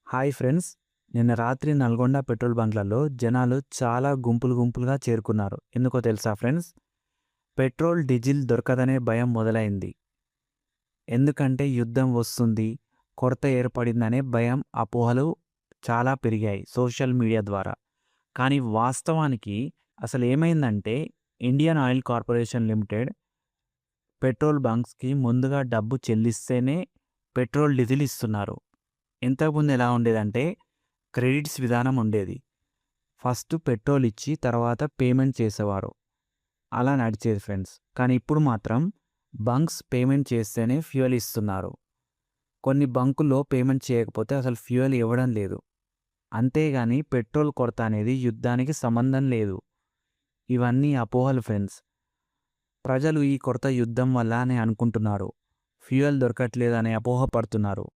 Hi friends. నిన్న రాత్రి Nalgonda petrol బంక్లలో జనాలు చాలా గుంపులుగా చేరుకున్నారు. ఎందుకో తెలుసా ఫ్రెండ్స్? పెట్రోల్, డీజిల్ దొరకదనే భయం మొదలైంది. ఎందుకంటే యుద్ధం వస్తుంది, కొరత ఏర్పడిందనే భయం, అపోహలు చాలా పెరిగాయి సోషల్ మీడియా ద్వారా. కానీ వాస్తవానికి అసలు ఏమైందంటే Indian Oil Corporation Limited petrol బంక్స్‌కి ముందుగా డబ్బు చెల్లిస్తేనే పెట్రోల్, డీజిల్ ఇస్తున్నారు. ఇంతకుముందు ఎలా ఉండేదంటే క్రెడిట్స్ విధానం ఉండేది. ఫస్ట్ పెట్రోల్ ఇచ్చి తర్వాత పేమెంట్ చేసేవారు. అలా నడిచేది ఫ్రెండ్స్. కానీ ఇప్పుడు మాత్రం బంక్స్ పేమెంట్ చేస్తేనే ఫ్యూయల్ ఇస్తున్నారు. కొన్ని బంకుల్లో పేమెంట్ చేయకపోతే అసలు ఫ్యూయల్ ఇవ్వడం లేదు. అంతేగాని పెట్రోల్ కొరత అనేది యుద్ధానికి సంబంధం లేదు. ఇవన్నీ అపోహలు ఫ్రెండ్స్. ప్రజలు ఈ కొరత యుద్ధం వల్ల అని అనుకుంటున్నారు. ఫ్యూయల్ దొరకట్లేదనే అపోహ పడుతున్నారు.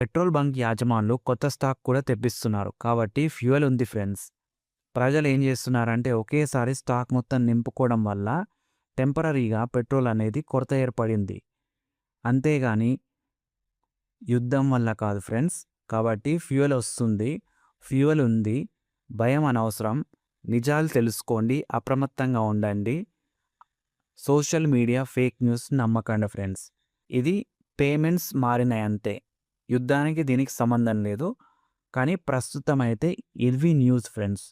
పెట్రోల్ బంక్ యాజమానులు కొత్త స్టాక్ కూడా తెప్పిస్తున్నారు. కాబట్టి ఫ్యూయల్ ఉంది ఫ్రెండ్స్. ప్రజలు ఏం చేస్తున్నారంటే ఒకేసారి స్టాక్ మొత్తం నింపుకోవడం వల్ల టెంపరరీగా పెట్రోల్ అనేది కొరత ఏర్పడింది. అంతేగాని యుద్ధం వల్ల కాదు ఫ్రెండ్స్. కాబట్టి ఫ్యూయల్ వస్తుంది, ఫ్యూయల్ ఉంది, భయం అనవసరం. నిజాలు తెలుసుకోండి, అప్రమత్తంగా ఉండండి. సోషల్ మీడియా ఫేక్ న్యూస్ నమ్మకండి ఫ్రెండ్స్. ఇది పేమెంట్స్ మారినాయి అంతే. యుద్ధానికి దీనికి సంబంధం లేదు. కానీ ప్రస్తుతం అయితే ఇవి న్యూస్ ఫ్రెండ్స్.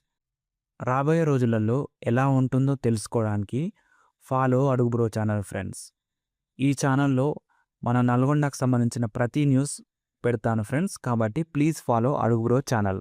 రాబోయే రోజులలో ఎలా ఉంటుందో తెలుసుకోవడానికి ఫాలో అడుగు బ్రో ఛానల్ ఫ్రెండ్స్. ఈ ఛానల్లో మన నల్గొండకు సంబంధించిన ప్రతి న్యూస్ పెడతాను ఫ్రెండ్స్. కాబట్టి ప్లీజ్ ఫాలో అడుగు బ్రో ఛానల్.